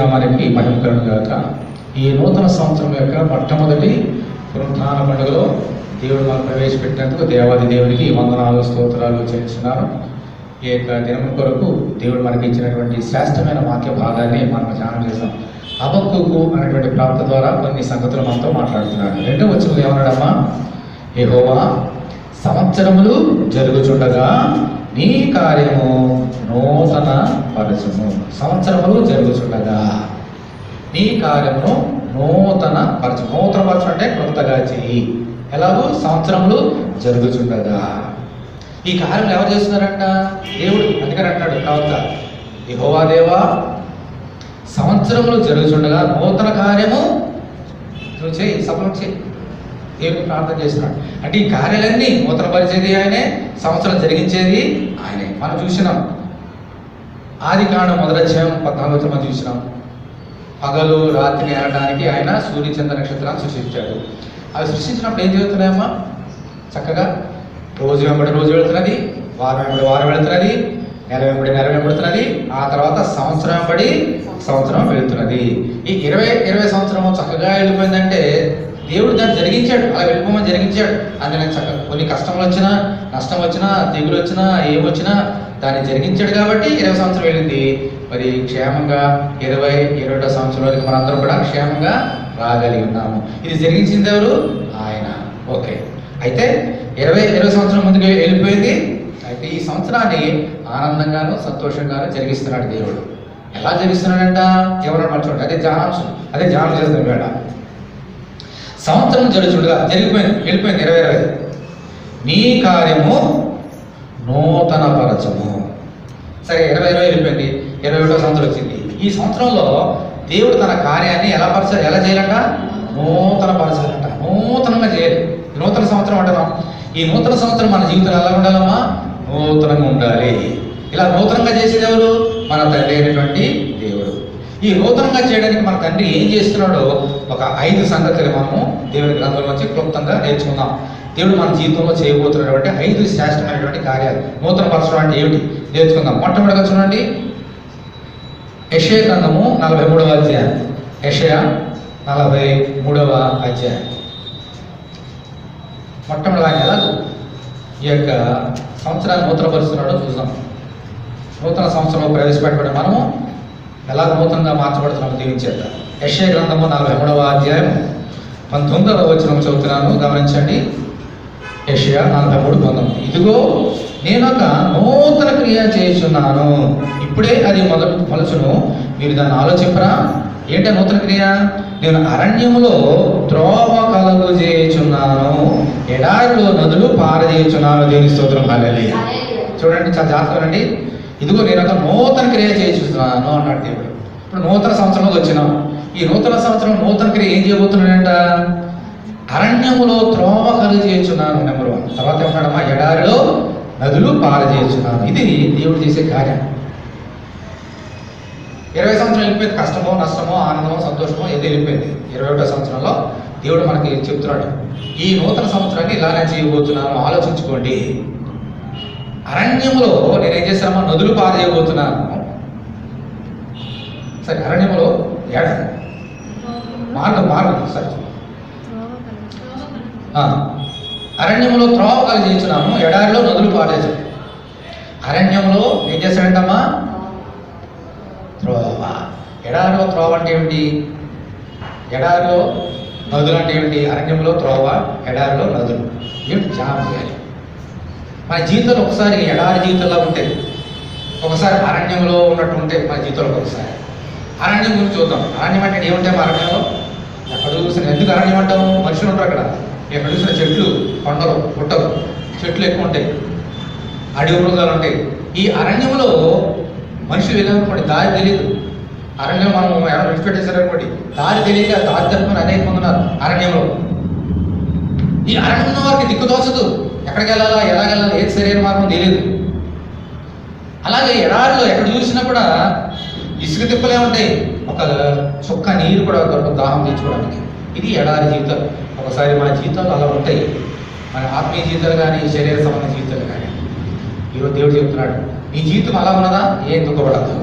నామానికి మహిమ కలుగును గాక. ఈ నూతన సంవత్సరం యొక్క మొట్టమొదటి పునరుత్థాన పండుగలో దేవుడు మనం ప్రవేశపెట్టినందుకు దేవాది దేవునికి వందనాలు స్తోత్రాలు చేస్తున్నాను. ఈ యొక్క దినం కొరకు దేవుడు మనకి ఇచ్చినటువంటి శ్రేష్టమైన వాక్య భాగాన్ని మనం ధ్యానం చేస్తాం. హబక్కూకు అనేటువంటి ప్రాప్త ద్వారా కొన్ని సంగతులు మనతో మాట్లాడుతున్నాడు. రెండో వచనంలో ఏమన్నాడమ్మా? యెహోవా సంవత్సరములు జరుగుచుండగా నీ కార్యము నూతన పరచుము. సంవత్సరములు జరుగుచుండగా నీ కార్యమును నూతన పరచు. నూతన పరచు అంటే కొత్తగా చెయ్యి. ఎలాగో సంవత్సరములు జరుగుచుండగా. ఈ కార్యములు ఎవరు చేస్తున్నారంట? దేవుడు. అందుకని అంటాడు ప్రవక్త, యెహోవా దేవా సంవత్సరములు జరుగుచుండగా నూతన కార్యము నువ్వు చేయి, సఫలం చేయి. దేవుడిని ప్రార్థన చేస్తున్నాడు. అంటే ఈ కార్యాలన్నీ నూతన పరిచేది ఆయనే, సంవత్సరం జరిగించేది ఆయనే. మనం చూసినాం ఆదికాండం 1వ అధ్యాయం 14వ మనం చూసినాం. పగలు రాత్రిని ఏలడానికి ఆయన సూర్య చంద్ర నక్షత్రాన్ని సృష్టించాడు. అవి సృష్టించినప్పుడు ఏం జరుగుతున్నాయమ్మా? చక్కగా రోజు వెంబడి రోజు వెళుతున్నది, వారం వెంబడి వారం వెళుతున్నది, నెల వెంబడి నెల వెంబడుతున్నది, ఆ తర్వాత సంవత్సరం వెంబడి సంవత్సరం వెళుతున్నది. ఈ 20 సంవత్సరం చక్కగా వెళ్ళిపోయిందంటే దేవుడు దాన్ని జరిగించాడు. అలా వెళ్ళిపోమని జరిగించాడు. అందుకని చక్కగా కొన్ని కష్టములు వచ్చినా, నష్టం వచ్చినా, తెగులు వచ్చినా, ఏమొచ్చినా దాన్ని జరిగించాడు కాబట్టి 20 సంవత్సరం వెళ్ళింది. మరి క్షేమంగా 21వ సంవత్సరంలోకి మనందరం కూడా క్షేమంగా రాగలిగి ఉన్నాము. ఇది జరిగించింది ఎవరు? ఆయన. ఓకే, అయితే 20 సంవత్సరం ముందుకు వెళ్ళిపోయింది. అయితే ఈ సంవత్సరాన్ని ఆనందంగాను సంతోషంగాను జరిగిస్తున్నాడు దేవుడు. ఎలా జరిగిస్తున్నాడంట? ఎవరన్నా మర్చిపోండి. అదే ధ్యానం చేస్తుంది వేళ. సంవత్సరం జరుగుచుండగా జరిగిపోయింది, వెళ్ళిపోయింది 2020. నీ కార్యము నూతన పరచము. సరే, 2020 వెళ్ళిపోయింది, 21వ సంవత్సరం వచ్చింది. ఈ సంవత్సరంలో దేవుడు తన కార్యాన్ని ఎలా చేయాలంట? నూతన పరచాలంట. నూతనంగా చేయాలి. నూతన సంవత్సరం అంటున్నాం. ఈ నూతన సంవత్సరం మన జీవితంలో ఎలా ఉండాలమ్మా? నూతనంగా ఉండాలి. ఇలా నూతనంగా చేసేది ఎవరు? మన తండ్రి అయినటువంటి దేవుడు. ఈ నూతనంగా చేయడానికి మన తండ్రి ఏం చేస్తున్నాడో ఒక 5 సంగతులు మనము దేవుని గ్రంథంలో నుంచి క్లుప్తంగా నేర్చుకుందాం. దేవుడు మన జీవితంలో చేయబోతున్నటువంటి 5 శ్రేష్టమైనటువంటి కార్యాలు. నూతన పరచడం అంటే ఏమిటి నేర్చుకుందాం. మొట్టమొదటిగా చూడండి, యెషయా గ్రంథము 43వ అధ్యాయం. యెషయా 43వ అధ్యాయం. మొట్టమొదటి ఆయన ఎలాగో ఈ యొక్క సంవత్సరాన్ని నూతన పరుస్తున్నాడో చూద్దాం. నూతన సంవత్సరంలో ప్రవేశపెట్టబడి మనము ఎలా నూతనంగా మార్చబడుతున్నాము దీవించేత. యెషయా గ్రంథము 43వ అధ్యాయం 19వ వచనం చదువుతున్నాను, గమనించండి. యెషయా 43:19. ఇదిగో నేనొక నూతన క్రియ చేయుచున్నాను, ఇప్పుడే అది మొలచును, మీరు దాన్ని ఆలోచింపరా? ఏంటో నూతన క్రియ? నేను అరణ్యములో త్రోవ కలుగు చేయుచున్నాను, ఎడారిలో నదులు పారజేయుచున్నాను. దేవుని స్తోత్రం. హల్లెలూయా. చూడండి, చాలా జాగ్రత్తగా. ఇదిగో నేను ఒక నూతన క్రియ చేస్తున్నాను అన్నాడు దేవుడు. ఇప్పుడు నూతన సంవత్సరంలోకి వచ్చినాం. ఈ నూతన సంవత్సరం నూతన క్రియ ఏం చేయబోతున్నాడంట? అరణ్యములో త్రోవ కలుగు చేయుచున్నాను, నెంబర్ 1. తర్వాత ఏమన్నాడమ్మా? ఎడారిలో నదులు పారజేయుచున్నాను. ఇది దేవుడు చేసే కార్యం. 20 సంవత్సరం వెళ్ళిపోయింది. కష్టమో నష్టమో ఆనందమో సంతోషమో ఏదో వెళ్ళిపోయింది. 21వ సంవత్సరంలో దేవుడు మనకి చెప్తున్నాడు, ఈ నూతన సంవత్సరాన్ని ఇలానే చేయబోతున్నాను, ఆలోచించుకోండి. అరణ్యంలో నేనేం చేశానమ్మా? నదులు పారజేయబోతున్నాను. సరే, అరణ్యంలో మార్గం సరే, అరణ్యంలో త్రోవ కలిగించున్నాను, ఎడారిలో నదులు పారేసు. అరణ్యంలో ఏం చేస్తాడంటమ్మా? త్రోవ. ఎడారిలో త్రోవ అంటే ఏమిటి? ఎడారిలో నదులు అంటే ఏమిటి? అరణ్యంలో త్రోవ, ఎడారిలో నదులు. ఏమిటి? ధ్యానం చేయాలి. మన జీవితంలో ఒకసారి ఎడారి జీవితంలో ఉంటాయి, ఒకసారి అరణ్యంలో ఉన్నట్టు ఉంటాయి మన జీవితంలో. ఒకసారి అరణ్యం గురించి చూద్దాం. అరణ్యం అంటే ఏముంటాయి మా అరణ్యంలో? ఎక్కడ చూసిన ఎందుకు అరణ్యం అంటాము? మనుషులు ఉంటారు అక్కడ. ఎక్కడ చూసిన చెట్లు, కొండలు, పుట్టలు, చెట్లు ఎక్కువ ఉంటాయి, అడవి మృగాలు ఉంటాయి. ఈ అరణ్యంలో మనుషులు వెళ్ళాలనుకోండి, దారి తెలియదు. అరణ్యం మనం ఎవరైనా విడిచిపెట్టేశారనుకోండి, దారి తెలియక దారి తప్పుకొని అనేక మంది ఉన్నారు అరణ్యంలో. ఈ అరణ్యంలో వారికి దిక్కు తోచదు, ఎక్కడికి వెళ్ళాలా, ఎలా వెళ్ళాలా, ఏది సరైన మార్గం తెలియదు. అలాగే ఎడారిలో ఎక్కడ చూసినా కూడా ఇసుక తిప్పలే ఉంటాయి, ఒక చుక్క నీరు కూడా దొరకదు దాహం తీర్చుకోవడానికి. ఇది ఎడారి జీవితం. ఒకసారి మన జీవితాలు అలా ఉంటాయి, మన ఆత్మీయ జీవితాలు కానీ, శరీర సంబంధ జీవితాలు కానీ. ఈరోజు దేవుడు చెప్తున్నాడు, నీ జీవితం అలా ఉన్నదా? ఏం దుఃఖపడద్దు.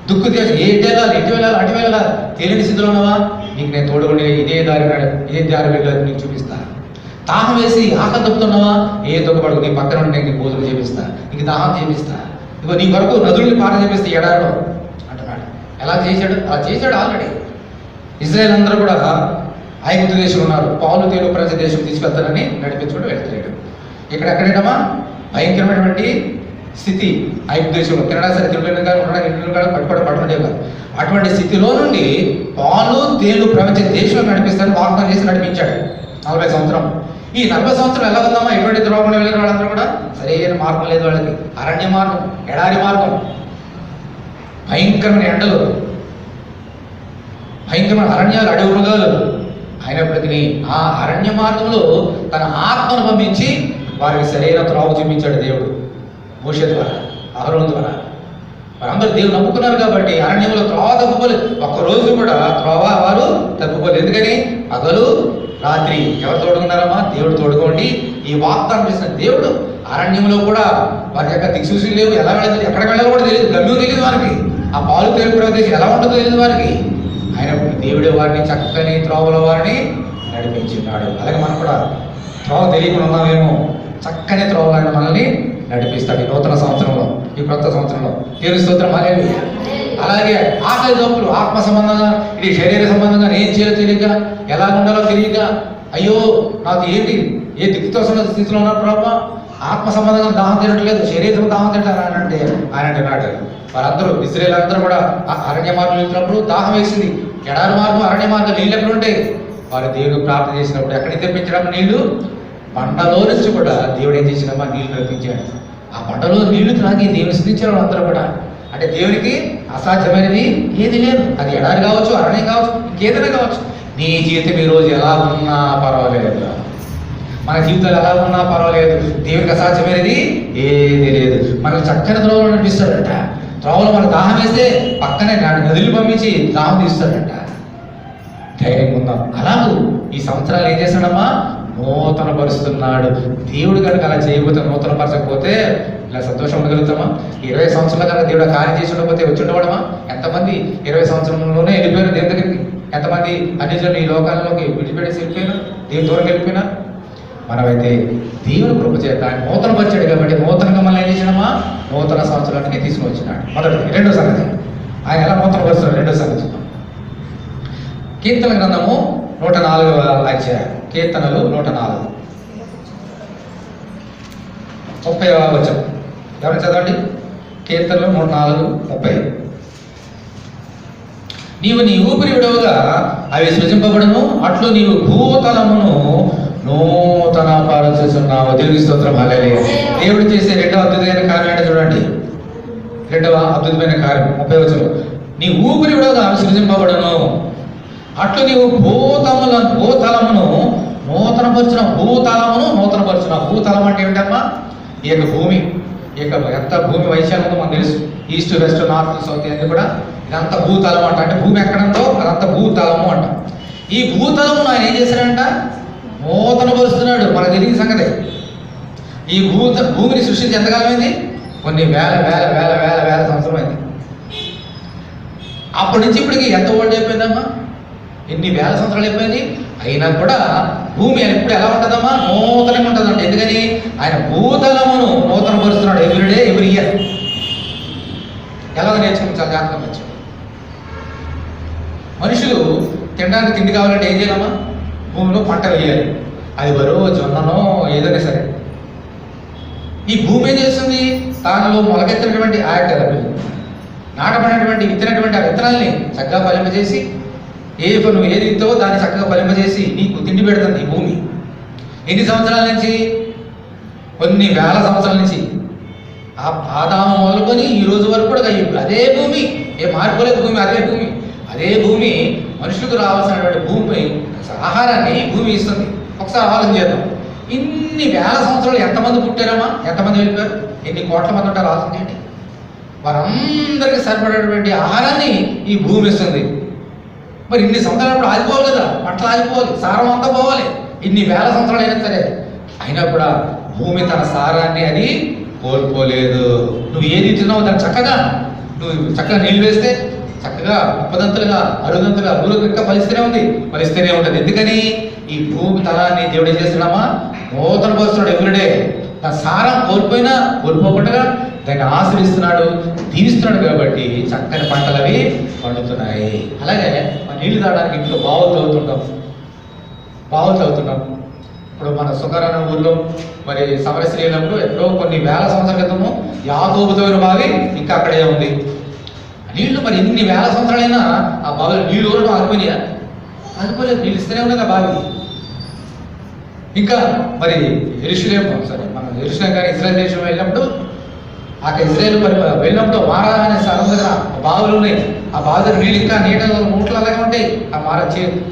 దుక్కు తీసి ఎటు వెళ్ళాలి, ఎటు వెళ్ళాలి, అటు వెళ్ళాలి, తెలియని స్థితిలో ఉన్నావా? నీకు నేను తోడుగుండి ఇదే దారి వెళ్ళాలి నీకు చూపిస్తా. దాహం వేసి ఆకలి తప్పుతున్నావా? ఏ దుఃఖపడకు, నీ పక్కన ఉండి నీకు భోజనం చేపిస్తా, నీకు దాహం చేపిస్తా, ఇగో నీ వరకు నదుల్ని పార చేపిస్తే ఎడారిలో అంటున్నాడు. ఎలా చేశాడు? అలా చేశాడు ఆల్రెడీ. ఇజ్రాయేల్ అందరూ కూడా ఐగుప్తు దేశంలో ఉన్నారు, పాలు తేలు ప్రజ దేశం తీసుకెళ్తారని నడిపించుకుంటూ వెళ్తున్నాడు. ఇక్కడ ఎక్కడేటమ్మా భయంకరమైనటువంటి స్థితి ఐగుప్తు దేశంలో. కెనడా సరే తిండి కానీ ఉండడానికి ఇంటి కానీ పట్టుబడి కాదు. అటువంటి స్థితిలో నుండి పాలు తేలు ప్రపంచ దేశంలో నడిపిస్తారని వాగ్దానం చేసి నడిపించాడు 40 సంవత్సరం. ఈ 40 సంవత్సరం ఎలా ఉందమ్మా? ఎటువంటి ద్రోహం వెళ్ళిన వాళ్ళందరూ కూడా సరైన మార్గం లేదు వాళ్ళకి. అరణ్య మార్గం, ఎడారి మార్గం, భయంకరమైన ఎండలు, భయంకరమైన అరణ్యాలు, అడవి మృగాలు. అయినప్పటికీ ఆ అరణ్య మార్గంలో తన ఆత్మను పంపించి వారికి సరైన త్రోవ చూపించాడు దేవుడు మోషే ద్వారా, అహరోను ద్వారా. వారందరూ దేవుడు నమ్ముకున్నారు కాబట్టి అరణ్యంలో త్రోవ తప్పుకోలేదు. ఒక్కరోజు కూడా త్రోవ వారు తప్పుకోలేదు. ఎందుకని? పగలు రాత్రి ఎవరు తోడుకున్నారమ్మా? దేవుడు తోడుకోండి. ఈ వాగ్దానం చేసిన దేవుడు అరణ్యంలో కూడా వారి యొక్క దిక్సూచి లేవు, ఎలా వెళ్ళదు, ఎక్కడికి వెళ్ళాలో కూడా తెలియదు, గమ్యం తెలియదు వారికి. ఆ పాలు తేలు ప్రదేశం ఎలా ఉంటుందో తెలియదు వారికి. అయినప్పుడు దేవుడే వారిని చక్కని త్రోవల వారిని నడిపించున్నాడు. అలాగే మనం కూడా త్రోవ తెలియకుండా ఉన్నామేమో, చక్కని త్రోవలను మనల్ని నడిపిస్తాడు ఈ నూతన సంవత్సరంలో, ఈ కొత్త సంవత్సరంలో. దేవుని స్తోత్రం హల్లెలూయా. అలాగే ఆకలి దప్పులు, ఆత్మ సంబంధంగా, ఇది శరీర సంబంధంగా ఏం చేయాలో తెలియక, ఎలా ఉండాలో తెలియక, అయ్యో నాకు ఏంటి ఏ దిక్కుతో స్థితిలో ఉన్నారు ప్రభా, ఆత్మ సంబంధంగా దాహం తినట్లేదు, శరీరం దాహం తింటారు అంటే ఆయన అంటున్నాడు. వారందరూ ఇశ్రాయేలు అందరూ కూడా అరణ్య మార్గం వెళ్తున్నప్పుడు దాహం వేసింది. ఎడారి మార్గం, అరణ్య మార్గం, నీళ్ళు ఎక్కడ ఉంటాయి? వారు దేవుడు ప్రార్థన చేసినప్పుడు ఎక్కడికి తెప్పించడం నీళ్లు? బండలో నుంచి కూడా దేవుడు ఏం చేసినమ్మా? నీళ్లు రప్పించాడు. ఆ బండలో నీళ్లు త్రాగి దేవుని స్థితించారు అందరూ కూడా. అంటే దేవునికి అసాధ్యమైనది ఏది లేదు. అది ఎడారి కావచ్చు, అరణ్యం కావచ్చు, ఇంకేదైనా కావచ్చు. నీ జీవితం ఈరోజు ఎలా ఉన్నా పర్వాలేదు, మన జీవితాలు ఎలా ఉన్నా పర్వాలేదు, దేవునికి అసాధ్యమైనది ఏది లేదు. మనకు చక్కని త్రోవలు నడిపిస్తాడంట. త్రోవలు మనకు దాహం వేస్తే పక్కనే నదులు పంపించి దాహం తీస్తాడంట. ధైర్యం ఉందాం. అలాగూ ఈ సంవత్సరాలు ఏం చేస్తాడమ్మా? నూతన పరుస్తున్నాడు. దేవుడు కనుక అలా చేయకపోతే, నూతన పరచకపోతే ఇలా సంతోషం ఉండగలుగుతామా? 20 సంవత్సరాల కనుక దేవుడు కార్యం చేసి ఉండకపోతే వచ్చి ఉండవడమా? ఎంతమంది 20 సంవత్సరంలోనే వెళ్ళిపోయారు దేవుని దగ్గరికి? ఎంతమంది అన్ని జనులు ఈ లోకాల్లోకి విడిచిపెట్టేసి వెళ్ళిపోయినా, దేవుని దూరం వెళ్ళిపోయినా? మనమైతే దేవుని కృప చేత ఆయన నూతన పరిచాడు కాబట్టి నూతనంగా మనం ఏం చేసినామా? నూతన సంవత్సరానికి తీసుకుని వచ్చినాడు. మొదటిది. రెండో సంగతి, ఆయన ఎలా నూతన పరుస్తాడు? రెండో సంగతి కీర్తన గ్రంథము 104వ అధ్యాయం. కీర్తనలు 104 30వ వచనం. ఎవరైనా చదవండి. కీర్తనలు 104:30. నీవు నీ ఊపిరి విడవగా అవి సృజింపబడును, అట్లు నీవు భూతలమును నూతన పరచుచున్నావు. దేవుని స్తోత్రం హల్లెలూయా. దేవుడు చేసే రెండవ అద్భుతమైన కార్యం అంటే చూడండి, రెండవ అద్భుతమైన కార్యం 30వ వచనం. నీ ఊపిరి విడవగా అవి సృజింపబడును, అట్లు నీవు భూతలమును నూతనపరచిన. భూతలం అంటే ఏమిటమ్మా? ఈ యొక్క భూమి, ఈ యొక్క ఎంత భూమి వైశాల్యంతో మనకు తెలుసు. ఈస్ట్, వెస్ట్, నార్త్, సౌత్ అన్ని కూడా ఇదంతా భూతలం అంట. అంటే భూమి ఎక్కడంతో అదంతా భూతలము అంట. ఈ భూతలమును ఆయన ఏం చేశాడంట? నూతన పరుస్తున్నాడు. మనకు తెలియని సంగతి. ఈ భూమిని సృష్టించి ఎంతకాలం అయింది? కొన్ని వేల వేల వేల వేల వేల సంవత్సరం అయింది. అప్పటి నుంచి ఇప్పటికి ఎంత ఓల్డ్ అయిపోయిందమ్మా? ఎన్ని వేల సంవత్సరాలు అయిపోయింది. అయినా కూడా భూమి ఎప్పుడు ఎలా ఉంటుందమ్మా? నూతనంగా ఉంటుందంట. ఎందుకని? ఆయన భూతలమును నూతన పరుస్తున్నాడు. Everyday, every year. ఎలాగ నేర్చుకుని చాలా జాగ్రత్తగా వచ్చాడు. మనుషులు తినడానికి తిండి కావాలంటే ఏం చేయాలమ్మా? భూమిలో పంట వేయాలి. అది బరువు, జొన్ననో ఏదైనా సరే. ఈ భూమి ఏం చేస్తుంది? దానిలో మొలకెత్తినటువంటి ఆ యొక్క నాటబడినటువంటి విత్తినటువంటి ఆ విత్తనాల్ని చక్కగా ఫలింపజేసి, నువ్వు ఏది ఇస్తావో దాన్ని చక్కగా ఫలింపజేసి నీకు తిండి పెడుతుంది ఈ భూమి. ఎన్ని సంవత్సరాల నుంచి? కొన్ని వేల సంవత్సరాల నుంచి. ఆ ఆదాము మొదలుకొని ఈ రోజు వరకు కూడా అదే భూమి, ఏ మార్పులేదు భూమి, అదే భూమి మనుషులకు రావాల్సినటువంటి భూమి ఆహారాన్ని భూమి ఇస్తుంది. ఒకసారి ఆలోచన చేద్దాం. ఇన్ని వేల సంవత్సరాలు ఎంతమంది పుట్టారమ్మా? ఎంతమంది వెళ్ళిపోయారు? ఎన్ని కోట్ల మంది ఉంటారు? ఆలోచన చేయండి. వారందరికీ సరిపడేటువంటి ఆహారాన్ని ఈ భూమి ఇస్తుంది. మరి ఇన్ని సంవత్సరాలు ఆగిపోవాలి కదా, పంటలు ఆగిపోవాలి, సారం అంతా పోవాలి. ఇన్ని వేల సంవత్సరాలు అయినా సరే అయినా కూడా భూమి తన సారాన్ని అది కోల్పోలేదు. నువ్వు ఏది తిన్నావు దాన్ని చక్కగా నువ్వు చక్కగా నీళ్ళు వేస్తే చక్కగా ఉప్పదంతులుగా అడుగంతులుగా భూమిలో ఇంకా ఫలిస్తూనే ఉంటుంది. ఎందుకని ఈ భూమి తలాన్ని దేవుడు ఏం చేస్తున్నామా నూతన పరుస్తున్నాడు. ఎవ్రీడే ఆ సారం కోల్పోకుండా దాన్ని ఆశ్రయిస్తున్నాడు, దీవిస్తున్నాడు. కాబట్టి చక్కని పంటలు అవి పండుతున్నాయి. అలాగే మన నీళ్లు తాగడానికి ఇంట్లో బావులు తవ్వుతున్నాం. ఇప్పుడు మన సుఖరాన ఊళ్ళో మరి సమరశ్రీ వెళ్ళినప్పుడు ఎప్పుడో కొన్ని వేల సంవత్సరాల క్రితము యాకోబుతోని బావి ఇంకా అక్కడే ఉంది. నీళ్లు మరి ఎన్ని వేల సంవత్సరాలైనా ఆ బావిలో నీళ్లు కూడా ఆగిపోయినాయా? ఆగిపోలేదు. నీళ్ళు ఇస్తూనే ఉన్నది ఆ బావి. ఇంకా మరి మనం ఎరుషలేం కానీ ఇజ్రాయెల్ దేశం వెళ్ళినప్పుడు అక్కడ ఇజ్రాయెల్ వెళ్ళినప్పుడు మారా అనే స్థలం దగ్గర బావులు ఉన్నాయి. ఆ బావి దగ్గర నీళ్ళు ఇంకా నీళ్ళ మూటలు అలాగే ఉంటాయి. ఆ మార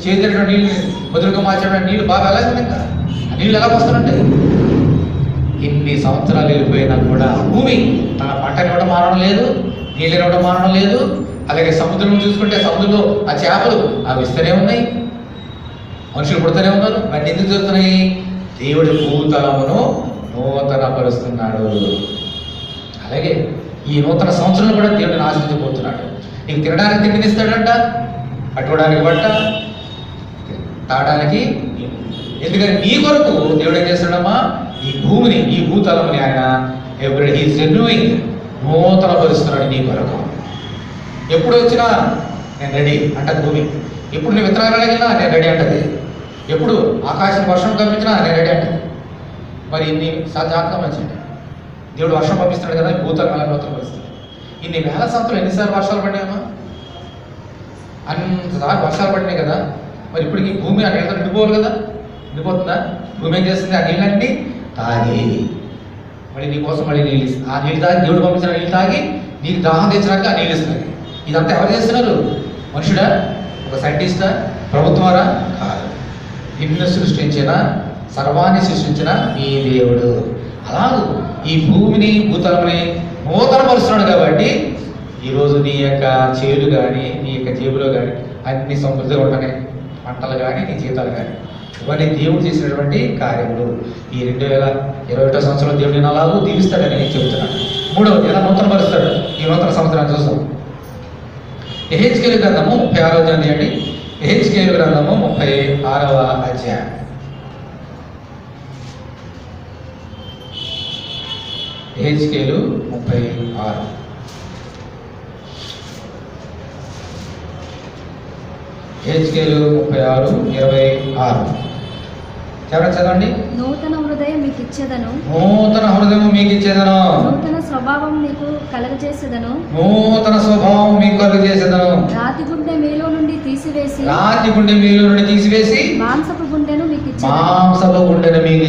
చేతిన నీళ్ళు ముదురుగా మార్చిన నీళ్ళు బాగా అలాగే ఉంది. ఇంకా ఆ నీళ్ళు ఎలా వస్తానంటాయి? ఎన్ని సంవత్సరాలు వెళ్ళిపోయినా కూడా భూమి తన పంటని కూడా మారడం లేదు, నీళ్ళని కూడా మారడం లేదు. అలాగే సముద్రం చూసుకుంటే సముద్రంలో ఆ చేపలు అవి ఇస్తూనే ఉన్నాయి, మనుషులు పుడుతూనే ఉన్నారు. మరి ఎందుకు జరుగుతున్నాయి? దేవుడి భూతలమును నూతన పరుస్తున్నాడు. అలాగే ఈ నూతన సంవత్సరంలో కూడా దేవుడిని ఆశ్రయించబోతున్నాడు. నీకు తినడానికి తిండినిస్తాడంట, పట్టుకోవడానికి బట్ట, తాగడానికి. ఎందుకని నీ కొరకు దేవుడు ఏం చేస్తాడమ్మా? ఈ భూమిని, ఈ భూతలముని ఆయన ఎవ్రీ హీస్ రెన్యూయింగ్, నూతన పరుస్తున్నాడు నీ కొరకు. ఎప్పుడు వచ్చినా నేను రెడీ అంటది భూమి. ఎప్పుడు నువ్వు విత్తనాలు అడిగినా నేను రెడీ అంటది. ఎప్పుడు ఆకాశం వర్షం కనిపించినా నేను రెడీ అంటది. మరి ఇన్ని జాతకం మంచిది. దేవుడు వర్షం పంపిస్తున్నాడు కదా, భూతలం నూతన పరుస్తున్నాడు. ఇన్ని వేల సంవత్సరాలు ఎన్నిసార్లు వర్షాలు పడినాయమ్మా? అంతసార్లు వర్షాలు పడినాయి కదా. మరి ఇప్పటికి భూమి ఆ నీళ్ళతో నిండిపోవాలి కదా. నిండిపోతుందా? భూమి ఏం చేస్తుంది? ఆ నీళ్ళన్నీ తాగి మళ్ళీ నీకోసం మళ్ళీ నీళ్ళు ఇస్తుంది. ఆ నీళ్ళు తాగి దేవుడు పంపించిన నీళ్ళు తాగి నీకు దాహం తెచ్చినాక ఆ నీళ్ళు ఇస్తున్నారు. ఇదంతా ఎవరు చేస్తున్నారు? మనుషుడా? ఒక సైంటిస్టా? ప్రభుత్వారా? కాదు. నిన్ను సృష్టించిన, సర్వాన్ని సృష్టించిన ఈ దేవుడు. అలాగూ ఈ భూమిని, భూతలముని నూతన పరుస్తున్నాడు. కాబట్టి ఈరోజు నీ యొక్క చేలు కానీ, నీ యొక్క జేబులో కానీ అన్ని సమృద్ధిగా ఉంటున్నాయి. పంటలు కానీ, నీ జీతాలు కానీ, ఇవన్నీ దేవుడు చేసినటువంటి కార్యములు. ఈ 2021 సంవత్సరంలో దేవుడిని అలాగూ దీవిస్తాడని నేను చెబుతున్నాను. మూడవది, ఎలా నూతన పరుస్తాడు ఈ నూతన సంవత్సరాన్ని చూస్తాం. యెహెజ్కేలు గ్రంథము 36వ అధ్యాయం తీయండి. యెహెజ్కేలు గ్రంథము 36వ అధ్యాయం. యెహెజ్కేలు 36. యెహెజ్కేలు 36:26. చదవండి. నూతన హృదయం మీకు ఇచ్చేదను, నూతన హృదయం మీకు ఇచ్చేదను, నూతన స్వభావం మీకు కలగజేసేదను, నూతన స్వభావం మీకు కలుగజేసేదను. రాతి గుండె మీలో నుండి తీసివేసి, మాంసపు గుండెను మీకు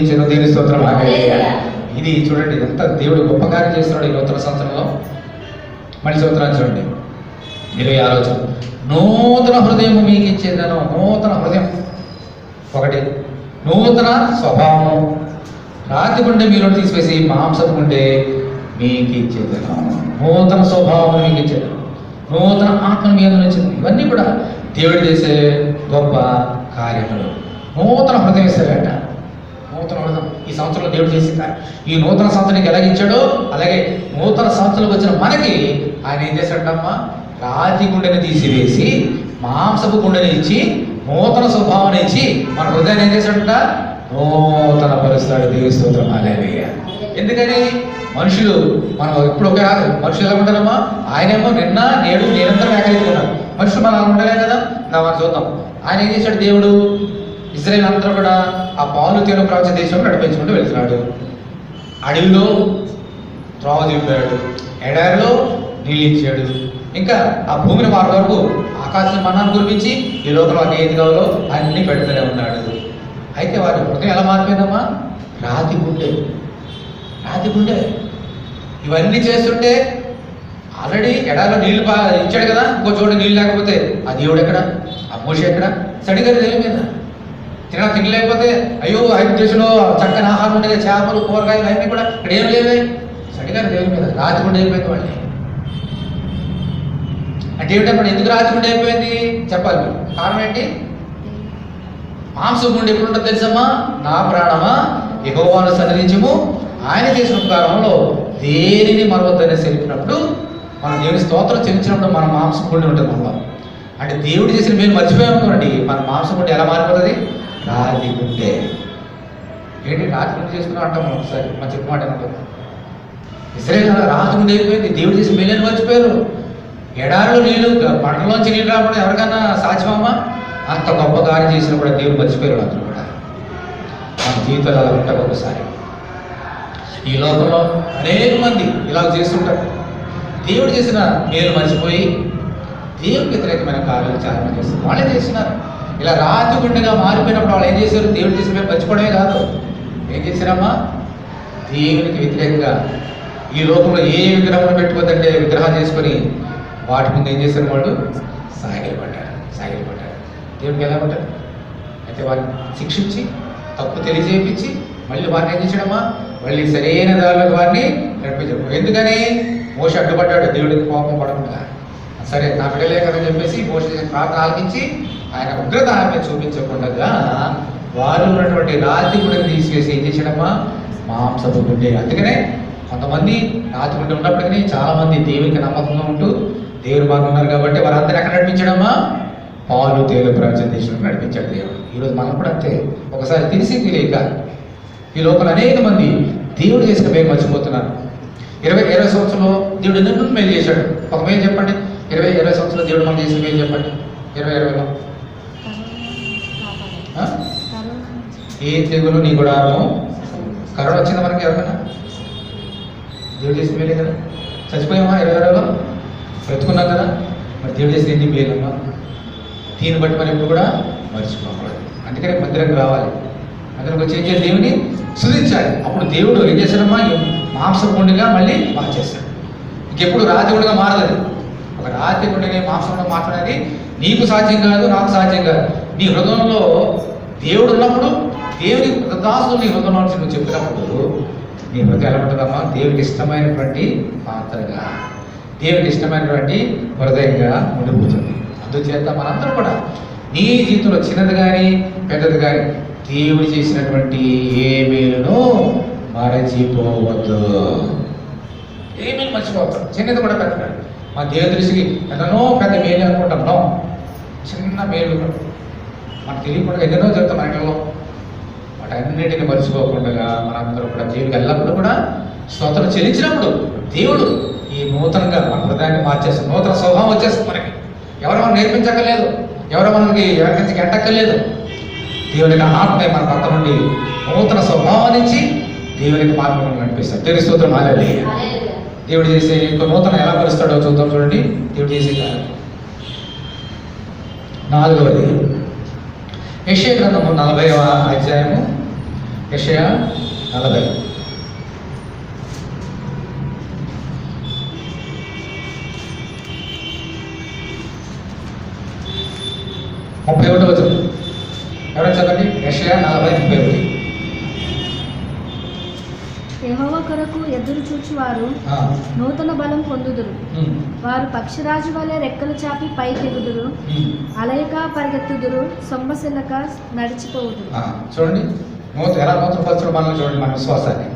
ఇచ్చేదను. దీని స్తోత్రం. ఇది చూడండి, ఇదంతా దేవుడు గొప్ప కార్యం చేస్తున్నాడు ఈ నూతన సంవత్సరంలో. మళ్ళీ స్తోత్రాన్ని చూడండి. 26 నూతన హృదయం మీకు ఇచ్చేదను. నూతన హృదయం ఒకటి, నూతన స్వభావం. రాతి గుండె మీలో తీసివేసి మాంసపు గుండె మీకు ఇచ్చేదను. నూతన స్వభావం మీకు ఇచ్చేదను, నూతన ఆత్మను మీద వచ్చింది. ఇవన్నీ కూడా దేవుడు చేసే గొప్ప కార్యములు. నూతన హృదయం ఇస్తాడట. నూతన హృదయం ఈ సంవత్సరంలో దేవుడు చేసింది. ఈ నూతన సంవత్సరానికి ఎలాగించాడో అలాగే నూతన సంవత్సరంలోకి వచ్చిన మనకి ఆయన ఏం చేశాడమ్మా? రాతి గుండెని తీసివేసి మాంసపు గుండెని ఇచ్చి నూతన స్వభావాన్ని ఇచ్చి మన హృదయాన్ని ఏం చేశాడంట? నూతన పరుస్తాడు. దేవుని స్తోత్రం. హల్లెలూయా. ఎందుకని మనుషులు మనం ఇప్పుడు ఒక మనుషులు ఎలా ఉంటారమ్మా? ఆయనేమో నిన్న నేడు నిరంతరం ఏకైతున్నాడు. మనుషులు మనం అలా ఉండలే కదా. మనం చూద్దాం. ఆయన ఏం చేశాడు? దేవుడు ఇజ్రాయేల్ అంతా కూడా ఆ పాలు తేనె ప్రపంచ దేశంలో నడిపించుకుంటూ వెళ్తున్నాడు. అడవిలో త్రోవ చూపాడు, ఎడారిలో నీళ్ళు ఇచ్చాడు. ఇంకా ఆ భూమిని వారి వరకు ఆకాశం మన్నాను కురిపించి ఈ లోకంలో వారికి ఏది కావాలో అన్ని పెడుతూనే ఉన్నాడు. అయితే వారి హృదయం ఎలా మారిపోయిందమ్మా? రాతి గుండె. ఇవన్నీ చేస్తుంటే ఆల్రెడీ ఎడారిలో నీళ్లు బాగా ఇచ్చాడు కదా. ఇంకో చోట నీళ్ళు లేకపోతే ఆ దేవుడు ఎక్కడ? ఆ మోష ఎక్కడ? సడిగారు దేవుని మీద తిండి లేకపోతే అయ్యో ఐదు దేశంలో చక్కని ఆహారం ఉండేది, చేపలు, కూరగాయలు అన్నీ కూడా ఇక్కడ ఏం లేవే. సడిగారు దేవుని మీద. రాతి గుండె అయిపోయింది వాళ్ళని. అంటే ఏమిటప్పుడు ఎందుకు రాతి గుండె అయిపోయింది చెప్పాలి. కారణం ఏంటి? మాంసం గుండె ఎప్పుడు ఉంటుంది తెలుసమ్మా? నా ప్రాణమా యెహోవాను సన్నిధించుము, ఆయన చేసిన ఉపకారంలో దేనిని మరవద్దనే తెలిపినప్పుడు మనం దేవుని స్తోత్రం చెల్లించినప్పుడు మన మాంసం గుండె ఉంటుంది మనలో. అంటే దేవుడు చేసిన మేలు మర్చిపోయామనుకోండి, మన మాంసం గుండె ఎలా మారిపోతుంది? రాతి గుండె. ఏంటి రాతి గుండె చేసుకున్నాం అంటాం మనం ఒకసారి, మన చెప్పు మాట ఏమంటారు? ఇస్రాయేల్ రాతి గుండె అయిపోయింది, దేవుడు చేసిన మేలు మర్చిపోయారు. ఎడారిలో నీళ్ళు, పంటలోంచి నీళ్ళు రావడం ఎవరికన్నా సాధ్యమమ్మా? అంత గొప్ప కార్యం చేసినా కూడా దేవుడు మర్చిపోయారు. అందరూ కూడా మన జీవితాలు అలా ఉంటారు. ఒకసారి ఈ లోకంలో అనేక మంది ఇలా చేస్తుంటారు. దేవుడు చేసిన మేలు మర్చిపోయి దేవుడికి వ్యతిరేకమైన కార్యాలు చాలా మంది చేస్తారు. వాళ్ళే చేస్తున్నారు. ఇలా రాతి గుండెగా మారిపోయినప్పుడు వాళ్ళు ఏం చేశారు? దేవుడు చేసిన మేలు మర్చిపోవడమే కాదు, ఏం చేశారమ్మా? దేవునికి వ్యతిరేకంగా ఈ లోకంలో ఏ విగ్రహం పెట్టుకోదంటే విగ్రహాలు చేసుకొని వాటి ముందు ఏం చేశారు? వాళ్ళు సాగిలపడ్డారు. దేవుడికి ఎలా పడ్డారు? అయితే వారిని శిక్షించి తప్పు తెలియజేయించి మళ్ళీ వారిని ఏం చేశాడమ్మా? మళ్ళీ సరైన దారిలోకి వారిని నడిపించాడు. ఎందుకని? మోషే అడ్డుపడ్డాడు దేవుడికి కోపం పడకుండా. సరే నా బిడ్డలే కదని చెప్పేసి మోషే చేసిన ప్రార్థన ఆలకించి ఆయన ఉగ్రత ఆమె చూపించకుండా వారు ఉన్నటువంటి రాతి గుండెని తీసివేసి ఏం చేశాడమ్మా? మాంసపు గుండె. అందుకనే కొంతమంది రాతి గుండె ఉన్నప్పటికీ చాలా మంది దేవునికి నమ్మకంగా ఉంటూ దేవుడు బాగున్నారు కాబట్టి వారందరూ ఎక్కడ నడిపించడమ్మా? పాలు తేలు ప్రపంచ దేశంలో నడిపించాడు దేవుడు. ఈరోజు మనం కూడా అంతే. ఒకసారి తెలిసి తెలియక ఈ లోపల అనేక మంది దేవుడు చేసిన మేలు మర్చిపోతున్నారు. 20 సంవత్సరంలో దేవుడు ఎన్నో మేలు చేశాడు. ఒక మేలు చెప్పండి. 20 సంవత్సరంలో దేవుడు మనం చేసిన మేలు చెప్పండి. 2020లో ఏ తెగులు నీ గుడారము? కరోనా వచ్చిందా మనకి? ఎవరికైనా దేవుడు చేసిన మేలే కదా. చచ్చిపోయామా 2020లో? బ్రతుకున్నాం కదా. మరి దేవుడు చేసిన ఎన్ని మేలమ్మా? దీన్ని బట్టి మనం ఎప్పుడు కూడా మర్చిపోకూడదు. అందుకనే మందిరంకి రావాలి. మందిరంకి వచ్చి ఏం చేయాలి? దేవుని స్తుతించాలి. అప్పుడు దేవుడు ఏం చేశాడమ్మా? మాంసం గుండెగా మళ్ళీ మార్చేస్తాడు. ఇంకెప్పుడు రాతి గుండెగా మారలేదు. ఒక రాతి గుండెని మాంసంలో మాట్లాడేది నీకు సాధ్యం కాదు, నాకు సాధ్యం కాదు. నీ హృదయంలో దేవుడు ఉన్నప్పుడు, దేవుని దాసుడు నీ హృదయంలో నుంచి నువ్వు చెప్పినప్పుడు నీ హృదయం ఎలా ఉంటుందమ్మా? దేవుడికి ఇష్టమైనటువంటి పాత్రగా, దేవుడికి ఇష్టమైనటువంటి హృదయంగా ఉండిపోతుంది. అందుచేత మనందరూ కూడా నీ జీవితంలో చిన్నది కానీ పెద్దది కానీ దేవుడు చేసినటువంటి ఏ మేలును మరచిపోవద్దు. ఏ మేలు మర్చిపోవద్దు. చిన్నది కూడా పెద్దది. మా దేవుడి దృష్టికి ఎన్నో పెద్ద మేలు అనుకుంటాం. చిన్న మేలు మనకు తెలియకుండా ఎన్నెన్నో జరుగుతాం మన ఇంట్లో. వాటన్నిటిని మర్చిపోకుండా మనందరూ కూడా దేవుడికి ఎల్లప్పుడూ కూడా స్తోత్రం చెల్లించినప్పుడు దేవుడు ఈ నూతనంగా మన హృదయాన్ని మార్చేస్తాం. నూతన స్వభావం వచ్చేస్తుంది మనకి. ఎవరు మనం నేర్పించక్కర్లేదు, ఎవరు మనకి ఎవరి నుంచి గెట్టక్కర్లేదు. దేవునికి ఆత్మే మన పక్క నుండి నూతన స్వభావం ఇచ్చి దేవునికి మార్గం నడిపిస్తాడు. దేవుని స్తోత్రం. హల్లెలూయా. దేవుడు చేసే ఇంకో నూతన ఎలా పరుస్తాడో చూద్దాం. చూడండి దేవుడు చేసే కార్యం. 4వది యెషయా గ్రంథము 40వ అధ్యాయము. యెషయా 40. 31వ వచనం ఎవరైనా చదవండి. యెషయా 40:31. యెహోవా కొరకు ఎదురు చూచువారు నూతన బలం పొందుదురు. వారు పక్షిరాజు వలె రెక్కలు చాపి పైకెగుదురు. అలయక పరిగెత్తుదురు, సొమ్మసిల్లక నడిచిపోవుదురు. చూడండి ఎలా నూతన పరచడం మనల్ని. చూడండి మన విశ్వాసాన్ని.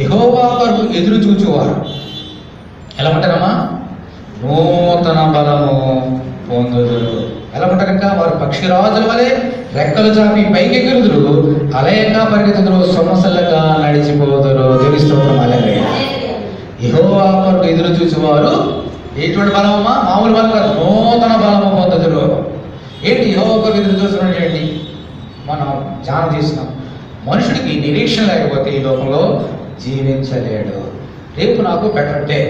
యెహోవా కొరకు ఎదురు చూచువారు ఎలా ఉంటారమ్మా? నూతన బలము పొందుదురు. ఎలా ఉంటారు? ఇంకా వారు పక్షిరాజుల వలె రెక్కలు చాపి పైకెగురుదురు, అలయక పరిగెత్తుదురు, సొమ్మసిల్లగా నడిచిపోదురు. దేవుని స్తోత్రం. హల్లెలూయా. యెహోవా కొరకు ఎదురు చూసేవారు ఎటువంటి బలమమ్మా? మామూలు బలం కాదు, నూతన బలము పొందుదురు. ఏంటి యెహోవా కొరకు ఎదురు చూస్తున్నాడు? ఏంటి మనం ధ్యానం చేస్తున్నాం. మనుషుడికి నిరీక్షణ లేకపోతే ఈ లోకంలో జీవించలేడు. రేపు నాకు బెటర్ డే,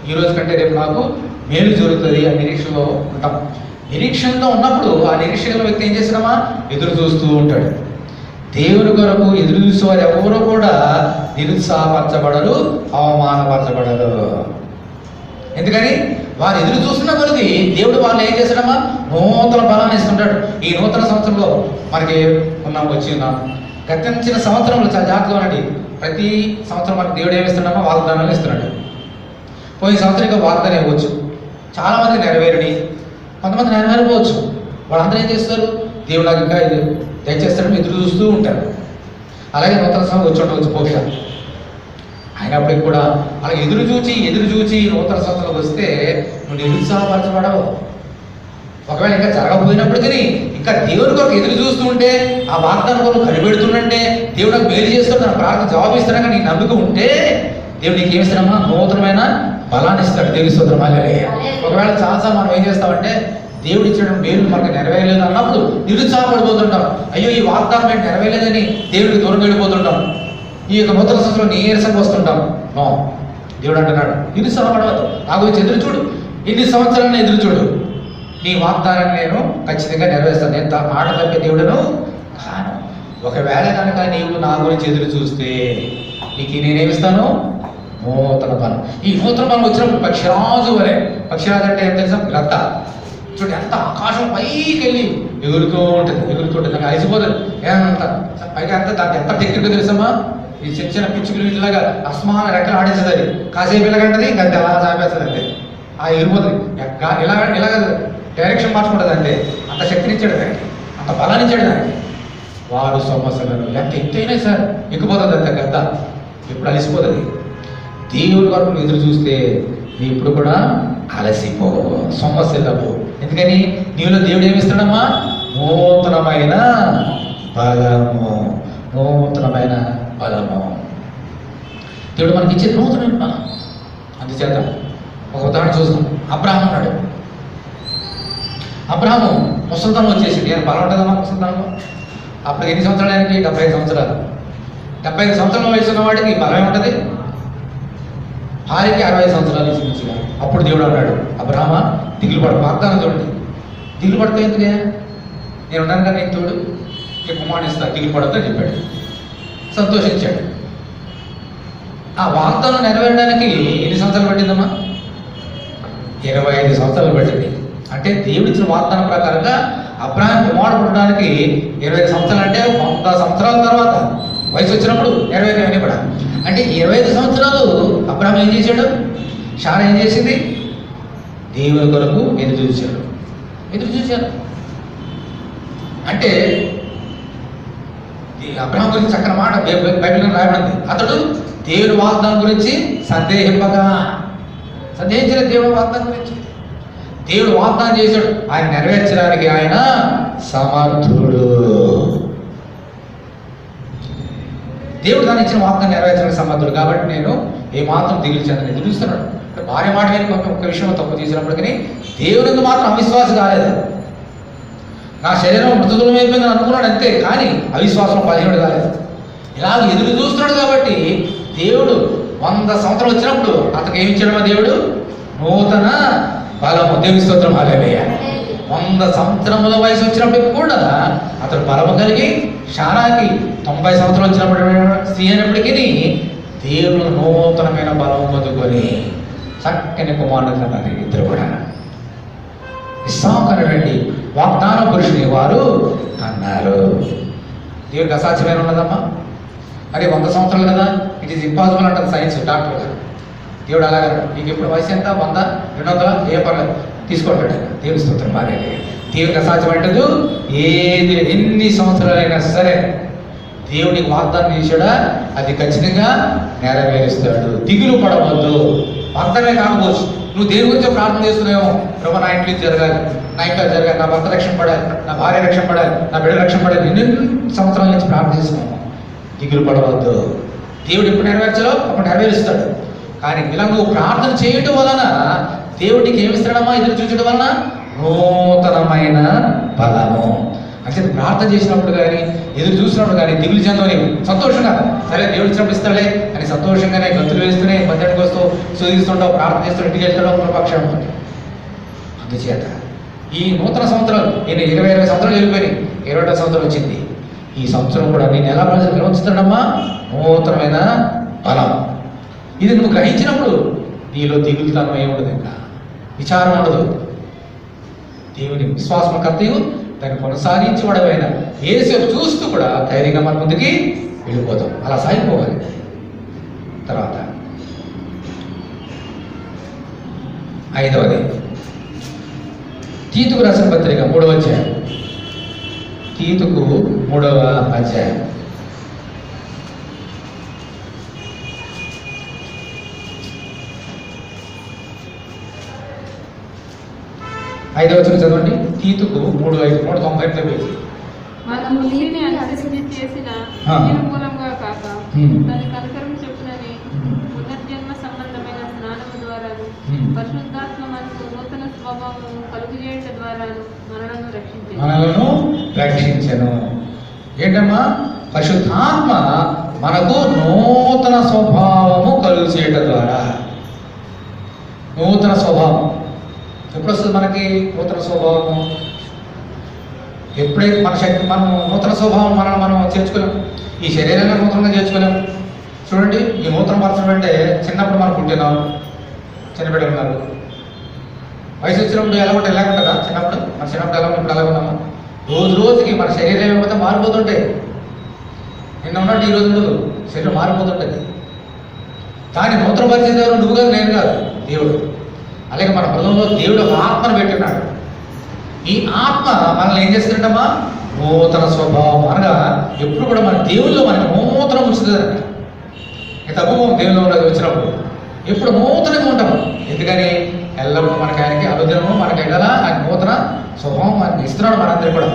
ఈరోజు కంటే రేపు నాకు మేలు జరుగుతుంది అని నిరీక్షణలో ఉంటాం. నిరీక్షణలో ఉన్నప్పుడు ఆ నిరీక్షణ వ్యక్తి ఏం చేస్తున్నామా? ఎదురు చూస్తూ ఉంటాడు. దేవుని కొరకు ఎదురు చూసేవారు ఎవరో కూడా నిరుత్సాహపరచబడరు, అవమానపరచబడరు. ఎందుకని? వారు ఎదురు చూస్తున్న కొద్ది దేవుడు వాళ్ళు ఏం చేస్తాడమ్మా? నూతన బలాన్ని ఇస్తుంటాడు. ఈ నూతన సంవత్సరంలో మనకి వచ్చి ఉన్నాం. గతించిన సంవత్సరంలో చాలా జాగ్రత్తగా ఉండండి. ప్రతి సంవత్సరం మనకు దేవుడు ఏమిస్తున్నామో వాగ్దానాలు ఇస్తున్నాడు. పోయిన సంవత్సరం ఇంకా వాగ్దానం ఇవ్వచ్చు. చాలామంది నెరవేరుని, కొంతమంది నెరవేరవచ్చు. వాళ్ళందరూ ఏం చేస్తారు? దేవుడు నాకు ఇంకా ఇది దయచేస్తాడని ఎదురు చూస్తూ ఉంటారు. అలాగే నూతన సంవత్సరం వచ్చి ఉండవచ్చు. బహుశా అయినప్పటికీ కూడా అలా ఎదురు చూచి నూతన సంవత్సరాలకు వస్తే నువ్వు నిరుత్సాహపరచబడవు. ఒకవేళ ఇంకా జరగకపోయినప్పటికీ ఇంకా దేవుని కొరకు ఎదురు చూస్తూ ఉంటే, ఆ వాగ్దానం కొరకు కనిపెడుతుంటే, దేవుడు నాకు మేలు చేస్తాడు, నా ప్రార్థన జవాబిస్తాడని నీ నమ్మిక ఉంటే దేవుడు నీకు ఏమిస్తాడమ్మా? నూతనమైన బలాన్ని ఇస్తాడు. దేవుని స్తోత్రం. హల్లెలూయా. ఒకవేళ చాలాసార్లు మనం ఏం చేస్తామంటే, దేవుడు ఇచ్చిన మేలు మనకు నెరవేరలేదు అన్నప్పుడు నిరుత్సాహపడిపోతుంటాం. అయ్యో ఈ వాగ్దానం ఏంటి నెరవేరలేదని దేవుడికి దూరం వెళ్ళిపోతుంటాం. ఈ యొక్క నూతన సంవత్సరం నీరసంగా వస్తుంటాం. దేవుడు అంటున్నాడు, నిరుత్సాహపడవద్దు, నా గురించి ఎదురు చూడు, ఇన్ని సంవత్సరాలను ఎదురు చూడు, నీ వాగ్దానాన్ని నేను ఖచ్చితంగా నెరవేరుస్తాను. నేను మాట తప్పే దేవుడను కాను. ఒకవేళ కనుక నీవు నా గురించి ఎదురు చూస్తే నీకు నేనేమిస్తాను? నూతన బలం. ఈ నూతన బలం వచ్చినప్పుడు పక్షిరాజు వలె, పక్షిరాజు అంటే ఏం తెలుసా? గ్రద్ద. చూడండి, ఎంత ఆకాశం పైకి వెళ్ళి ఎగురుతూ ఉంటుంది, దానికి అలసిపోతుంది. ఎంత పైగా ఎంత దానికి ఎంత టెక్నిక్ తెలుసమ్మా? ఈ చిన్న పిచ్చుకులు ఇట్లాగా అస్మాన రెక్కలు ఆడేస్తుంది. అది కాసేపు ఇలాగంటది, ఇంకా అలా చాపేస్తుంది. అంతే ఆ ఎగిరిపోతుంది. ఇలాగ డైరెక్షన్ మార్చుకుంటుంది. అంటే అంత శక్తినిచ్చాడు దానికి, అంత బలాన్నిచ్చాడు దానికి. వాడు సమస్యలను ఎంత ఎత్తైనా సార్ ఎక్కిపోతుంది. అంత గద్ద ఎప్పుడు అలసిపోతుంది. దేవుడి వరకు ఎదురు చూస్తే నీ ఇప్పుడు కూడా అలసిపో, సమస్యలకు. ఎందుకని నీలో దేవుడు ఏమిస్తాడమ్మా? నూతనమైన బలము. దేవుడు మనకి ఇచ్చే నూతనమైన బలం. అందుచేత ఒక ఉదాహరణ చూస్తాం. అబ్రహాము ఉన్నాడు. అబ్రహాము ముసలితనం వచ్చేసింది. ఆయన బలం ఉంటుందమ్మా ముసలితనంలో? అప్పుడు ఎన్ని సంవత్సరాలు? ఆయనకి 75 సంవత్సరాలు. 75 సంవత్సరాల వయసు ఉన్న వాడికి బలం ఉంటుంది. భార్యకి 60 సంవత్సరాలు ఇచ్చినట్టుగా. అప్పుడు దేవుడు అన్నాడు, అబ్రహామా దిగులు పడ, వాగ్దానం చూడండి, దిగులు పడితే ఎందుకే, నేను ఉన్నాను కదా నీకు తోడు, నీకు కుమారుని ఇస్తా, దిగులు పడద్దు అని చెప్పాడు. సంతోషించాడు. ఆ వాగ్దానం నెరవేరడానికి ఎన్ని సంవత్సరాలు పట్టిందమ్మా? 25 సంవత్సరాలు పట్టింది. అంటే దేవుడు ఇచ్చిన వాగ్దానం ప్రకారంగా అబ్రహాం కుమారుడు పుట్టడానికి 25 సంవత్సరాలు, అంటే 100 సంవత్సరాల తర్వాత వయసు వచ్చినప్పుడు నెరవేరేవన్నీ కూడా. అంటే 25 సంవత్సరాలు అబ్రహాం ఏం చేశాడు? శారా ఏం చేసింది? దేవుని కొరకు ఎదురు చూశాడు. అంటే అబ్రహాం గురించి చక్కని మాట బైబిల్లో రాయబడింది. అతడు దేవుని వాగ్దానం గురించి సందేహించిన దేవుని వాగ్దానం గురించి. దేవుడు వాగ్దానం చేశాడు, ఆయన నెరవేర్చడానికి ఆయన సమర్థుడు. దేవుడు దాన్ని ఇచ్చిన వాగ్దానం నెరవేర్చడానికి సమర్థుడు. కాబట్టి నేను ఏమాత్రం దిగులు చెందని ఎదురు చూస్తున్నాడు. భార్య మాట విని ఒక విషయం తప్పు చేసినప్పటికీ దేవునికి మాత్రం అవిశ్వాసం కాలేదు. నా శరీరం మృతదూరం అయిపోయిందని అనుకున్నాడు అంతే, కానీ అవిశ్వాసం బలహీనుడు కాలేదు. ఇలాగ ఎదురు చూస్తున్నాడు. కాబట్టి దేవుడు 100 సంవత్సరాలు వచ్చినప్పుడు అతనికి ఏమి ఇచ్చాడమ్మా? దేవుడు నూతన బలము. దేవుని స్తోత్రం. హల్లెలూయా. 100 సంవత్సరముల వయసు వచ్చినప్పటికి కూడా అతడు బలము కలిగి, శారాకి 90 సంవత్సరాలు వచ్చినప్పుడు స్త్రీ అయినప్పటికీ దేవుడు నూతనమైన బలం పొందుకొని చక్కని కుమారుడు కన్నారు. ఇద్దరు కూడా ఇస్సాకునటువంటి వాగ్దాన పురుషుని వారు అన్నారు. దేవుడికి అసాధ్యమైన ఉన్నదమ్మా? అరే 100 సంవత్సరాలు కదా, ఇట్ ఈస్ ఇంపాసిబుల్ అంటారు సైన్స్, డాక్టర్ గారు. దేవుడు అలాగే నీకు ఇప్పుడు వయసు ఎంత? 100, 200 ఏ పర్లేదు తీసుకుంటాడు. దేవుని స్తోత్రం. బాగా దేవుడికి అసాధ్యమంటదు ఏది. ఎన్ని సంవత్సరాలైనా సరే దేవుడికి వాగ్దానం చేశాడా అది ఖచ్చితంగా నెరవేరుస్తాడు. దిగులు పడవద్దు. వాగ్దానమే కాకపోవచ్చు, నువ్వు దేని గురించో ప్రార్థన చేస్తున్నావేమో, ప్రభు నా ఇంట్లో జరగాలి, నా ఇంట్లో జరగాలి, నా భర్త రక్షణ పడాలి, నా భార్య రక్షణ పడాలి, నా బిడ్డ రక్షణ పడాలి, ఎన్ని సంవత్సరాల నుంచి ప్రార్థన చేస్తున్నాము. దిగులు పడవద్దు. దేవుడు ఎప్పుడు నెరవేర్చాలో అప్పుడు నెరవేరుస్తాడు. కానీ ఇలా నువ్వు ప్రార్థన చేయటం వలన దేవుడికి ఏమిస్తాడమ్మా? ఎదురు చూచడం వలన నూతనమైన బలము. అంటే ప్రార్థన చేసినప్పుడు కానీ ఎదురు చూసినప్పుడు కానీ దిగులు చెందవు. సంతోషంగా సరే దేవుడు ఇచ్చినప్పుడు ఇస్తాడే అని సంతోషంగానే గంతులు వేస్తూనే మధ్యాహ్నానికి వస్తూ శోధిస్తుంటావు, ప్రార్థన చేస్తూ ఇంటికి వెళ్తాడు కృపాక్షేమం. అందుచేత ఈ నూతన సంవత్సరాలు నేను 20 సంవత్సరాలు వెళ్ళిపోయినాయి, 21 సంవత్సరం వచ్చింది. ఈ సంవత్సరం కూడా నేను ఎలా నిర్వహిస్తాడమ్మా? నూతనమైన బలం. ఇది నువ్వు గ్రహించినప్పుడు నీలో దిగులుతనం ఏమి ఉండదు, ఇంకా విచారం ఉండదు. దేవుని విశ్వాసం కర్తయు దాన్ని కొనసాగించి వాడవైన యేసు చూస్తూ కూడా ధైర్యంగా మన ముందుకి వెళ్ళిపోతాం. అలా సాగిపోవాలి. తర్వాత 5వది తీతుకు రాసిన పత్రిక 3వ అధ్యాయం. తీతుకు 3వ అధ్యాయం 5వ వచనం చదవండి. తీతుకు 3:5, 198 పేజీ. మనము నీతిని అనుసరించి చేసిన మూలంగా కాక దాని కనకరం చెప్పునని పునర్జన్మ సంబంధమైన స్నానము ద్వారాను పరిశుద్ధాత్మ మనకు నూతన స్వభావము కలుగజేయట ద్వారాను మనలను రక్షించెను. ఏంటమ్మా? పరిశుద్ధాత్మ మనకు నూతన స్వభావము కలుగు చేయడం ద్వారా. నూతన స్వభావం ఎప్పుడు వస్తుంది మనకి? నూతన స్వభావము ఎప్పుడైతే మన శక్తి మనం నూతన స్వభావం మనం చేర్చుకోలేం. ఈ శరీరంగా నూతనంగా చేర్చుకోలేం. చూడండి, ఈ నూతన పరచడం అంటే చిన్నప్పుడు మనం పుట్టినాం, చిన్నపిల్లలు ఉన్నారు. వయసు వచ్చినప్పుడు ఎలా ఉంటే ఎలా ఉంటుందా? చిన్నప్పుడు మన చిన్నప్పుడు ఎలా ఉన్నప్పుడు ఎలా ఉన్నాము? రోజు రోజుకి మన శరీరం ఏమైతే మారిపోతుంటాయి. నిన్న ఉన్నట్టు ఈ రోజు ఉండదు, శరీరం మారిపోతుంటుంది. దాన్ని నూతన పరిచయం ఎవరు? నువ్వు కాదు, నేను కాదు, దేవుడు. అలాగే మన హృదయంలో దేవుడు ఒక ఆత్మను పెట్టినాడు. ఈ ఆత్మ మనల్ని ఏం చేస్తుందమ్మా? నూతన స్వభావం. అనగా ఎప్పుడు కూడా మన దేవుల్లో మనకి నూతనం ఉంచుతుందంట. తక్కువ దేవుల్లో ఉన్నది వచ్చినప్పుడు ఎప్పుడు నూతనంగా ఉంటాము. ఎందుకని? ఎల్లప్పుడూ మనకి ఆయనకి అనుదినము మనకి ఎలా ఆయన నూతన స్వభావం మనకి ఇస్తున్నాడు. మనందరూ కూడా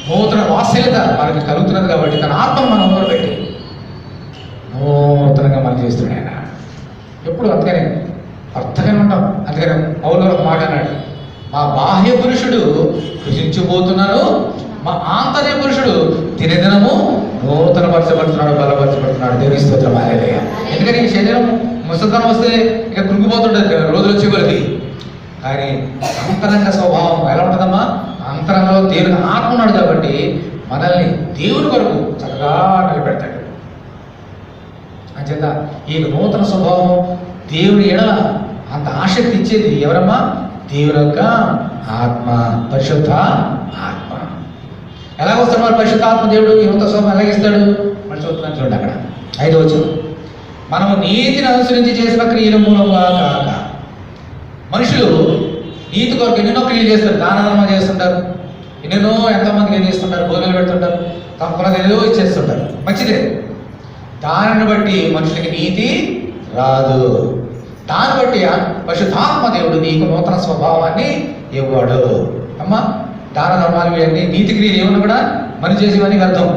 నూతన వాత్సల్యత మనకి కలుగుతున్నది కాబట్టి తన ఆత్మను మనం ఊరు పెట్టి నూతనంగా మనం చేస్తున్నాడు ఆయన. ఎప్పుడు అందుకని అర్థంగానే ఉంటాం. అందుకని పౌలు ఒక మాట అన్నాడు, మా బాహ్య పురుషుడు కృషించిపోతున్నాడు, మా ఆంతర్య పురుషుడు దినదినము నూతన పరచబడుతున్నాడు, బలపరచబడుతున్నాడు. దేవుని స్తోత్రం. హల్లెలూయా. ఎందుకని ఈ శరీరం ముసలితనం వస్తే ఇక కృంగిపోతుంటుంది రోజులు వచ్చే కొలిది. కానీ అంతరంగ స్వభావం ఎలా ఉంటుందమ్మా? అంతరంగంలో దేవుని ఆత్మ ఉన్నాడు కాబట్టి మనల్ని దేవుని కొరకు చక్కగా నిలబెడతాడు. అంచేత ఈ నూతన స్వభావం దేవుని ఎడల అంత ఆసక్తి ఇచ్చేది ఎవరమ్మా? దేవుని యొక్క ఆత్మ, పరిశుద్ధ ఆత్మ. ఎలా వస్తాడు మరి పరిశుద్ధ ఆత్మ? దేవుడు ఈ నూతన స్వభావం ఎలాగిస్తాడు? మనం చూస్తున్నాను చూడండి అక్కడ 5వ వచనం. మనము నీతిని అనుసరించి చేసిన క్రియల మూలంగా కాక. మనుషులు నీతి కొరకు ఎన్నెన్నో క్రియలు చేస్తారు, దానం చేస్తుంటారు, ఎన్నెన్నో ఎంతోమందికి ఏం చేస్తుంటారు, భోజనాలు పెడుతుంటారు, తమ కొనది ఏదో ఇచ్చేస్తుంటారు, మంచిదే. దానిని బట్టి మనుషులకి నీతి రాదు. దాన్ని బట్టి పరిశుద్ధాత్మ దేవుడు నీకు నూతన స్వభావాన్ని ఇవ్వడు. అమ్మా, దాన ధర్మాలు ఇవన్నీ నీతి క్రియలు ఏమన్నా కూడా మనం చేసేవన్నీ వ్యర్థం.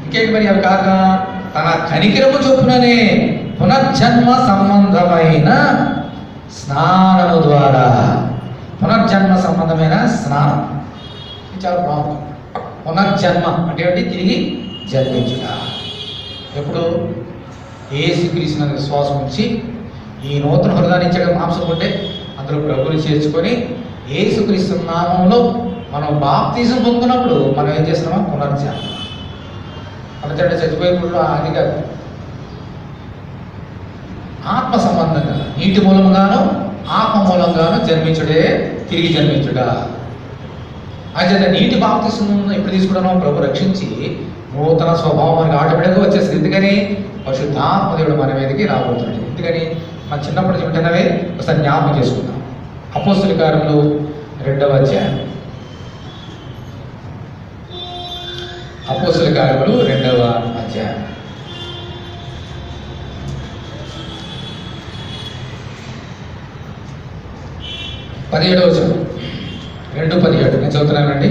ఇంకేంటి మరి? అవి కాక తన కనికరము చొప్పుననే పునర్జన్మ సంబంధమైన స్నానము ద్వారా. పునర్జన్మ సంబంధమైన స్నానం ఇది చాలా బాగుంది. పునర్జన్మ అంటే ఏంటి? తిరిగి జన్మించుట. ఎప్పుడు? యేసుక్రీస్తునందు విశ్వాసం ఉంచి ఈ నూతన హృదయాన్ని ఇచ్చడం మాంసం ఉంటే అందులో ప్రభుని చేర్చుకొని యేసుక్రీస్తు నామంలో మనం బాప్తిజం పొందుకున్నప్పుడు మనం ఏం చేస్తున్నామా? పునర్జన్మ. అంటే చచ్చిపోయినప్పుడు అది కాదు, ఆత్మ సంబంధంగా నీటి మూలంగాను ఆత్మ మూలంగాను జన్మించుడే తిరిగి జన్మించుట. అయితే నీటి బాప్తిసం ఎప్పుడు తీసుకుంటున్నాం? ప్రభు రక్షించి నూతన స్వభావం మనకి ఆటోమేటిక్గా వచ్చేస్తుంది. ఎందుకని? పరిశుద్ధాత్మ దేవుడు మన మీదకి రాబోతున్నాడు. ఎందుకని? మన చిన్నప్పుడు చెబుతున్నవే ఒకసారి జ్ఞాపకం చేసుకుందాం. అపోస్తల కార్యములు 2వ అధ్యాయం. అపోస్తల కార్యములు 2వ అధ్యాయం. పదిహేడవ వచనం, 2:17 నేను చదువుతున్నానండి.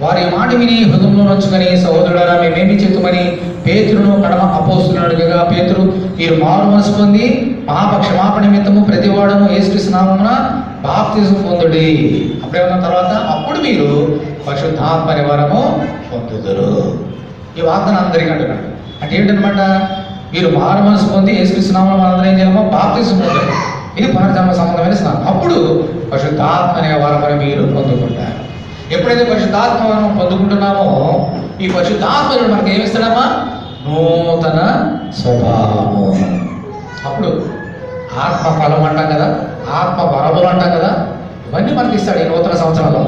వారి మాట విని హృదయంలో నొచ్చుకొని, సహోదరులారా మేమేమి చెప్పుమని పేతురును కడమ అపోస్తులను అడగగా, పేతురు, మీరు మారు మనసు పొంది పాప క్షమాపణ నిమిత్తము ప్రతివాడును యేసుక్రీస్తు నామమున బాప్తిజం పొందుడి. అప్పుడేమన్న తర్వాత అప్పుడు మీరు పరిశుద్ధాత్మ వరము పొందుదురు. ఈ వాగ్దానం అందరికీ అంటున్నాడు. అంటే ఏంటనమాట? మీరు మారు మనసు పొంది యేసుక్రీస్తు నామమున మనందరం ఏం చేయాలమో బాప్తిజం పొందాలి. ఇది పునర్జన్మ సంబంధమైన స్నానం. అప్పుడు పరిశుద్ధాత్మ అనే వరమని మీరు పొందుకుంటారు. ఎప్పుడైతే పరిశుద్ధాత్మ వరం పొందుకుంటున్నామో ఈ పరిశుద్ధాత్మ మనకి ఏమిస్తాడమ్మా? నూతన స్వభావము. అప్పుడు ఆత్మ ఫలం అంటాం కదా, ఆత్మ వరములు అంటాం కదా, ఇవన్నీ మనకి ఇస్తాడు ఈ నూతన సంవత్సరంలో.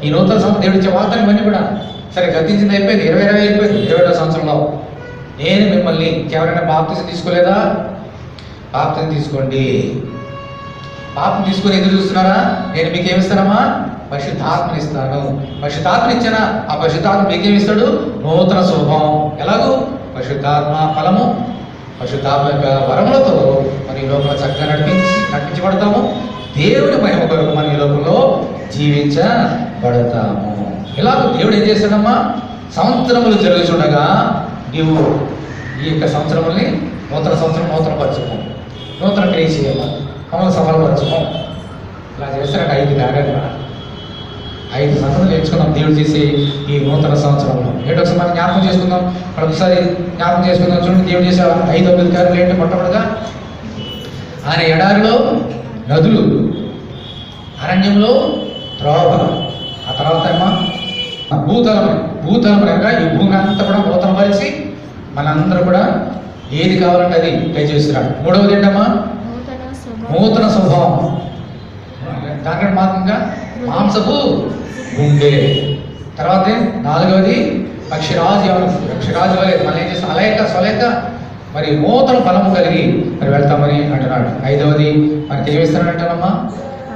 ఈ నూతన సంవత్సరం దేవుడు ఇచ్చే వార్తలు ఇవన్నీ కూడా. సరే, గతించింది అయిపోయింది, 2020 అయిపోయింది. 21వ సంవత్సరంలో నేను మిమ్మల్ని ఎవరైనా బాప్తిజం తీసుకోలేదా? బాప్తిజం తీసుకోండి. పాపం తీసుకొని ఎదురు చూస్తున్నారా? నేను మీకు ఏమిస్తానమ్మా? పరిశుద్ధాత్మని ఇస్తాను. పరిశుద్ధాత్మని ఇచ్చానా? ఆ పరిశుద్ధాత్మ మీకేమిస్తాడు? నూతన స్వభావం. ఎలాగూ? పరిశుద్ధాత్మ ఫలము, పరిశుద్ధాత్మ యొక్క వరములతో మరి లోపల చక్కగా నడిపించబడతాము. దేవుని మహిమ కొరకు మనం ఈ లోకంలో జీవించబడతాము. ఇలా దేవుడు ఏం చేస్తాడమ్మా, సంవత్సరములు జరుగుతుండగా నీవు ఈ యొక్క సంవత్సరముల్ని నూతన సంవత్సరం నూతనపరచుకో, నూతన క్రియ చేయాలి, మమ్మల్ని సఫలపరచుకో. ఇలా చేస్తారంటే 5 కార్యాలు 5 సంగతులు నేర్చుకున్నాం దేవుడు చేసి ఈ నూతన సంవత్సరంలో. ఏంటో ఒకసారి మనం జ్ఞాపకం చేసుకుందాం, ఒకసారి జ్ఞాపకం చేసుకుందాం. చూడండి దేవుడు చేసే 5 కార్యాలు ఏంటి? మొట్టమొదటిగా ఆయన ఎడారిలో నదులు, అరణ్యంలో త్రోవ, ఆ తర్వాత ఏమో భూతలం యొక్క ఈ భూమి అంతా కూడా నూతనపరిచి మనందరూ కూడా ఏది కావాలంటే అది దయచేస్తున్నాడు. మూడవది ఏంటమ్మా? నూతన స్వభావం. దాంట్లో భాగంగా మాంసపు గుండె. తర్వాత 4వది పక్షిరాజు వలె మళ్ళీ ఏం చేస్తాం, అలేక స్వలేక మరి నూతన బలము కలిగి మరి వెళ్తామని అంటున్నాడు. 5వది మనకి ఏమిస్తున్నాడు అంటానమ్మా?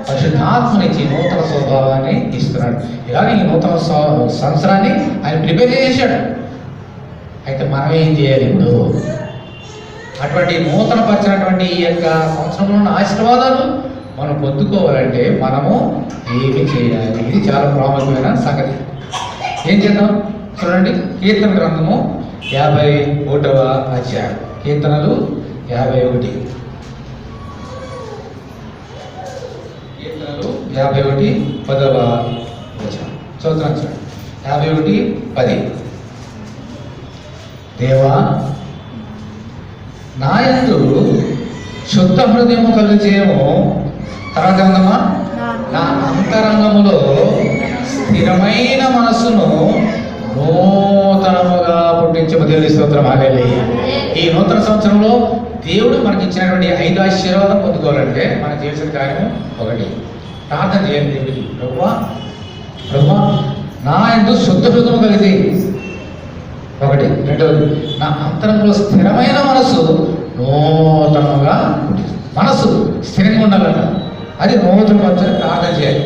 పరిశుద్ధాత్మనిచ్చి నూతన స్వభావాన్ని ఇస్తున్నాడు. ఇలాగే ఈ నూతన సంవత్సరాన్ని ఆయన ప్రిపేర్ చేశాడు. అయితే మనం ఏం చేయాలి ఇప్పుడు? అటువంటి నూతన పరిచినటువంటి ఈ యొక్క సంవత్సరంలో ఉన్న ఆశీర్వాదాలు మనం పొందుకోవాలంటే మనము ఏమి చేయాలి? ఇది చాలా ప్రాముఖ్యమైన సంగతి. ఏం చేద్దాం చూడండి. కీర్తన గ్రంథము 51వ అధ్యాయం. కీర్తనలు 51. కీర్తనలు 51 10వ వచనం చదువుతున్నాను చూడండి. 51:10. దేవా, నా యందు శుద్ధ హృదయము కలుగజేయము. తర్వాత ఏమన్నా? నా అంతరంగములో స్థిరమైన మనస్సును నూతనముగా పుట్టించము. దేవుని స్తోత్రం. హల్లెలూయా. ఈ నూతన సంవత్సరంలో దేవుడు మనకి ఇచ్చినటువంటి 5 ఆశీర్వాదం పొందుకోవాలంటే మనం చేసిన కార్యం ఒకటి, ప్రార్థన చేయాలి దేవుడికి. ప్రభువా నా యందు శుద్ధ హృదయం కలిగి ఒకటి. రెండవది, నా అంతరంగంలో స్థిరమైన మనస్సు నూతనముగా పుట్టించు. మనస్సు స్థిరంగా ఉండాలట, అది నూతన వచ్చని ప్రార్థన చేయాలి.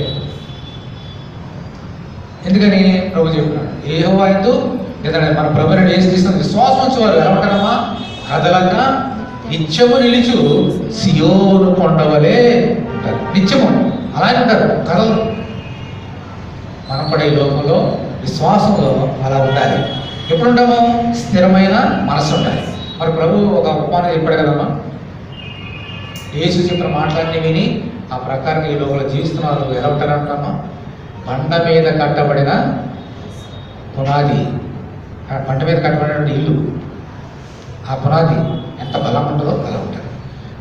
ఎందుకని ప్రభు చెప్తున్నాడు, యెహోవా యందు లేదంటే మన ప్రభుని యేసుక్రీస్తు విశ్వాసం ఉంచేవారు ఎలా ఉంటారమ్మా? కదలక నిత్యము నిలుచు సియోను కొండవలే ఉంటారు. నిత్యము అలాగే ఉంటారు, కదలు. మనం కూడా ఈ లోకంలో విశ్వాసంలో అలా ఉండాలి. ఎప్పుడు ఉంటాము? స్థిరమైన మనసు ఉండాలి. మరి ప్రభు ఒక ఉపమానం చెప్పాడు కదమ్మా, యేసు చెప్పిన మాటలన్నీ విని ఆ ప్రకారం ఈ లోకంలో జీవిస్తున్నారు. ఎలా ఉంటారంటామా? బండ మీద కట్టబడిన పునాది, పంట మీద కట్టబడిన ఇల్లు, ఆ పునాది ఎంత బలం ఉంటుందో అలా ఉంటుంది.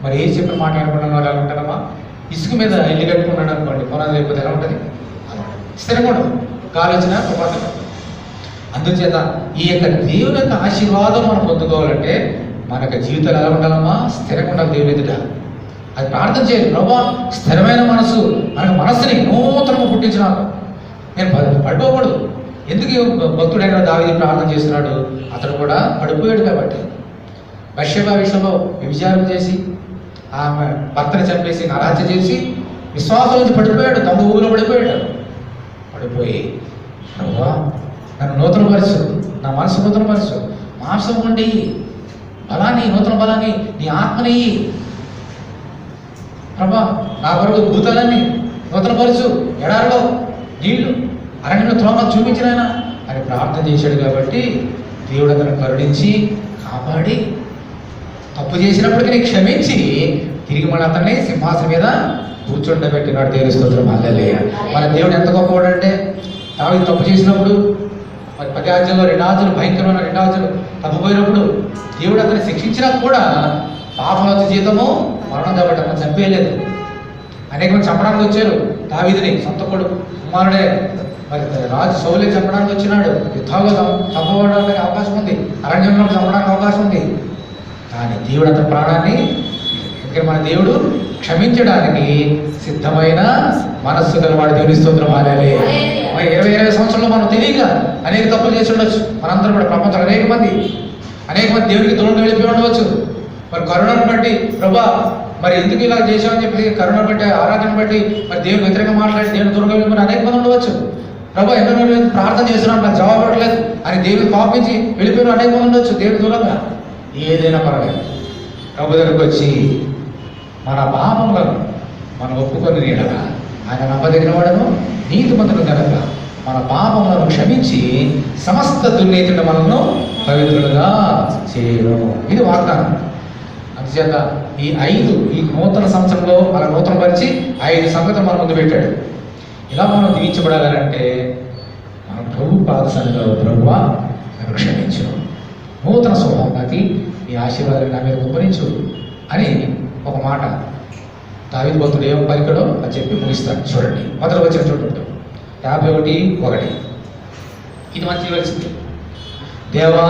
మరి ఏ చెప్పిన మాట అనుకున్న వాళ్ళు ఎలా ఉంటారమ్మా? ఇసుక మీద ఇల్లు కట్టుకున్నాడు అనుకోండి, పునాది లేకపోతే ఎలా ఉంటుంది? అలా ఉంటుంది, స్థిరంగా ఉండదు, గాలి వచ్చినా ప్రమాదం. అందుచేత ఈ యొక్క దేవుని యొక్క ఆశీర్వాదం మనం పొందుకోవాలంటే మన యొక్క జీవితాలు ఎలా ఉండాలమ్మా? స్థిరంగా ఉండాలి దేవుని ఎదుట. అది ప్రార్థన చేయాలి. ప్రభా, స్థిరమైన మనసు, మనకు మనస్సుని నూతనంగా పుట్టించినాడు. నేను పడిపోకూడదు. ఎందుకు భక్తుడైన దావీదు ప్రార్థన చేస్తున్నాడు? అతడు కూడా పడిపోయాడు కాబట్టి. బత్షెబ విషయంలో వ్యభిచారం చేసి ఆమె భర్తని చంపేసి నరహత్య చేసి విశ్వాసం నుంచి పడిపోయాడు, తమ ఊరిలో పడిపోయాడు. పడిపోయి ప్రభువా నన్ను నూతనపరచు, నా మనసు నూతనపరచు, మాంసం ఉండి బలాన్ని, నూతన బలాన్ని, నీ ఆత్మని ప్రభా, నా కొరకు భూతాలన్నీ నూతనపరచు, ఎడారిలో నీళ్లు, అరణ్యంలో త్రోమ చూపించిన ఆయన అని ప్రార్థన చేశాడు. కాబట్టి దేవుడు అతను కరుణించి కాపాడి తప్పు చేసినప్పటికీ క్షమించి తిరిగి మన అతన్ని సింహాసనం మీద కూర్చుండబెట్టినాడు. దేవుని స్తోత్రం. హల్లెలూయా. మన దేవుడు ఎంత గొప్పవాడు అంటే, దావీదు తప్పు చేసినప్పుడు మరి 10 ఆజ్ఞల్లో 2 ఆజ్ఞలు, భయంకరమైన 2 ఆజ్ఞలు తప్పిపోయినప్పుడు దేవుడు అతన్ని శిక్షించినా కూడా పాపం వచ్చే జీతము మరణం కాబట్టి అతను చంపేయలేదు. అనేక మంది చంపడానికి వచ్చారు దావీదుని, సొంత కొడుకు కుమారుడే. మరి రాజు సౌలే చంపడానికి వచ్చినాడు, యుద్ధాల్లో చంపబడడానికి అవకాశం ఉంది, అరణ్యంలో చంపడానికి అవకాశం ఉంది. కానీ దేవుడు అతని ప్రాణాన్ని, ఎందుకంటే మన దేవుడు క్షమించడానికి సిద్ధమైన మనస్సు గలవాడు. దేవుని స్తోత్రం. హల్లెలూయా. మరి 20 సంవత్సరంలో మనం తెలియక అనేక తప్పులు చేసి ఉండొచ్చు. మనందరం కూడా ప్రపంచంలో అనేక మంది దేవునికి దూరంగా వెళ్ళిపోయి ఉండవచ్చు. మరి కరుణను బట్టి ప్రభా మరి ఎందుకు ఇలా చేసామని చెప్పి కరుణను బట్టి, ఆరాధన బట్టి మరి దేవుని వ్యతిరేకంగా మాట్లాడి దేవుని దూరంగా వెళ్ళిపోయి అనేక మంది ఉండవచ్చు. ప్రభా ఎన్నో ప్రార్థన చేస్తున్నాను, నాకు జవాబు ఇవ్వట్లేదు అని దేవుని పాపించి వెళ్ళిపోయిన అనేక మంది ఉండొచ్చు దేవుని దూరంగా. ఏదైనా పర్వాలేదు, ప్రభు దగ్గరకు వచ్చి మన పాపములను మనం ఒప్పుకొని నీడగా ఆయన నమ్మదగిన వాడను నీతిమంతుడు కనుక మన పాపములను క్షమించి సమస్త దుర్నీతిని మనల్ని పవిత్రులుగా చేయడం. ఇది వాగ్దానం. అందుచేత ఈ నూతన సంవత్సరంలో మన నూతన పరిచి 5 సంగతులు మన ముందు పెట్టాడు. ఇలా మనం దీవించబడాలంటే మనం ప్రభు పాదసన్నిధిలో ప్రభువా నన్ను క్షమించు, నూతన స్వభావానికి ఈ ఆశీర్వాదాన్ని నా మీద కుమ్మరించు అని ఒక మాట దావీదు భక్తుడు ఏం పలికడో అని చెప్పి ముగిస్తాడు. చూడండి, మొదలు వచ్చిన చూడండి 51:1. ఇది మంచి వచ్చింది. దేవా,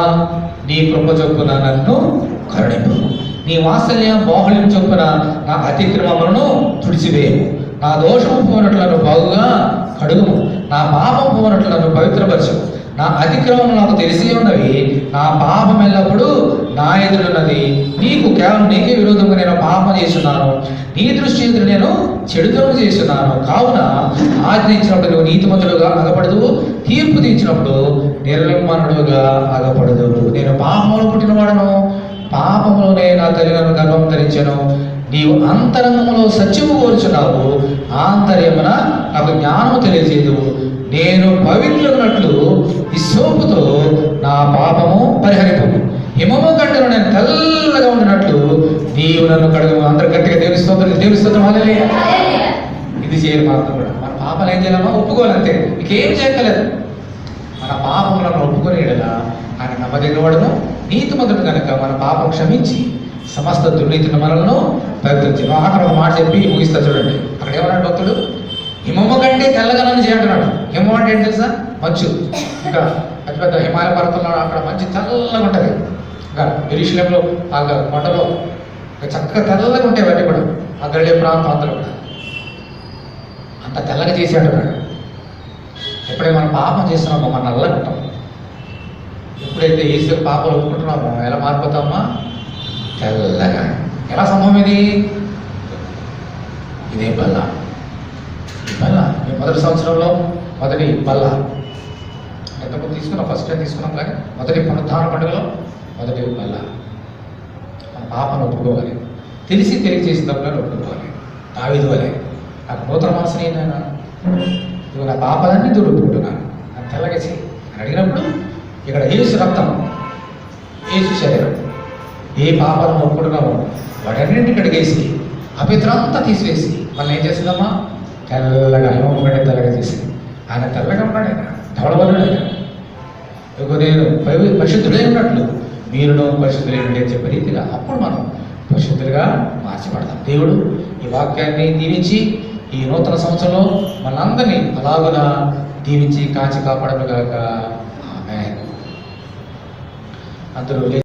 నీ కృప చొప్పున నన్ను కరుణింపు, నీ వాత్సల్యం బాహుళ్యం చొప్పున నా అతిక్రమములను తుడిచివేయము, నా దోషము పోనట్లను బాగుగా కడుగుము, నా పాపం పోనట్లను పవిత్రపరచు. నా అతిక్రమం నాకు తెలిసి ఉన్నవి, నా పాపం ఎల్లప్పుడూ నా ఎదురున్నది. కేవలం నీకే విరోధంగా నేను పాపం చేస్తున్నాను, నీ దృష్టి ఎదురు నేను చెడుతనం చేస్తున్నాను. కావున ఆజ్ఞించినప్పుడు నువ్వు నీతిమంతుడుగా అగపడదు, తీర్పు తీర్చినప్పుడు నిర్లంబనుడుగా అగపడదు. నేను పాపంలో పుట్టినవాడను, పాపంలోనే నా తల్లి నన్ను గర్భం ధరించాను. నీవు అంతరంగంలో సత్యము కోరుచున్నావు, ఆంతర్యమున నాకు జ్ఞానము తెలియజేదు. నేను పవిత్రున్నట్లు హిస్సోపుతో నా పాపము పరిహరింపము, హిమము కంటే నేను తెల్లగా ఉండినట్లు నీవు నన్ను కడుగు. అందరు గట్టిగా దేవుని స్తోత్రం హల్లెలూయా. ఇది చేయరు మాత్రం కూడా. మన పాపాలు ఏం చేయాలమ్మా? ఒప్పుకోవాలంతే, ఇంకేం చేయక్కలేదు. మన పాపములను ఒప్పుకొని ఎడలా ఆయన నమ్మదగినవాడును నీతిమంతుడు కనుక మన పాపం క్షమించి సమస్త దుర్నీతిని మనలను పవిత్రించి. అక్కడ ఒక మాట చెప్పి ముగిస్తా చూడండి. అక్కడ ఏమన్నాడు భక్తుడు? హిమము కంటే తెల్లగా నన్ను చేయంటున్నాడు. హిమం అంటే ఏంటి తెలుసా? మంచు. ఇంకా పెద్ద పెద్ద హిమాలయ పర్వతంలో అక్కడ మంచి తెల్లగా ఉంటుంది. ఇంకా యెరూషలేములో ఆ కొండలో చక్కగా తెల్లగా ఉంటాయి వాటి కూడా. ఆ గలిలే ప్రాంతం అందరూ కూడా అంత తెల్లగా చేసి అంటున్నాడు. ఎప్పుడైతే మనం పాపం చేస్తున్నామో మనం నల్లగా ఉంటాం. ఎప్పుడైతే యేసు పాపం ఒప్పుకుంటున్నామో ఎలా మారిపోతామా? తెల్లగా. ఎలా సంభవం ఇది? ఇదే బల్ల. ఈ బల్ల మేము మొదటి సంవత్సరంలో మొదటి బల్ల ఎంతకు తీసుకున్నాం, ఫస్ట్ టైం తీసుకున్నాం. కానీ మొదటి పునరుద్ధాన పండుగలో మొదటి బల్ల. మన పాపను ఒప్పుకోవాలి, తెలిసి తెలియజేసిన తప్పులను ఒప్పుకోవాలి. దావీదు వలె నాకు నూతన మనసుని ఏంటైనా ఇవి నా పాపాలన్నీ దూరం ఒప్పుకుంటున్నాను, నాకు తెల్లగా చేయి అని అడిగినప్పుడు ఇక్కడ యేసు రక్తం, యేసు శరీరం, ఏ పాపాలను ఒప్పుకుంటున్నామో వాటన్నింటిని కడిగేసి అపిత్రంతా తీసివేసి మళ్ళీ ఏం చేస్తుందమ్మా? తెల్లగా హిమముకంటే తెల్లగా చేసి. ఆయన తెల్లగా ఉన్నాడు, ఆయన ధవళవరుడు. ఆయన నేను పరిశుద్ధులై ఉన్నట్లు మీరును పరిశుద్ధులై ఉండే అని చెప్పే రీతిగా అప్పుడు మనం పరిశుద్ధులుగా మార్చబడతాం. దేవుడు ఈ వాక్యాన్ని దీవించి ఈ నూతన సంవత్సరంలో మనందరినీ అలాగున దీవించి కాచి కాపాడనుగాక. ఆమేన్. అందరూ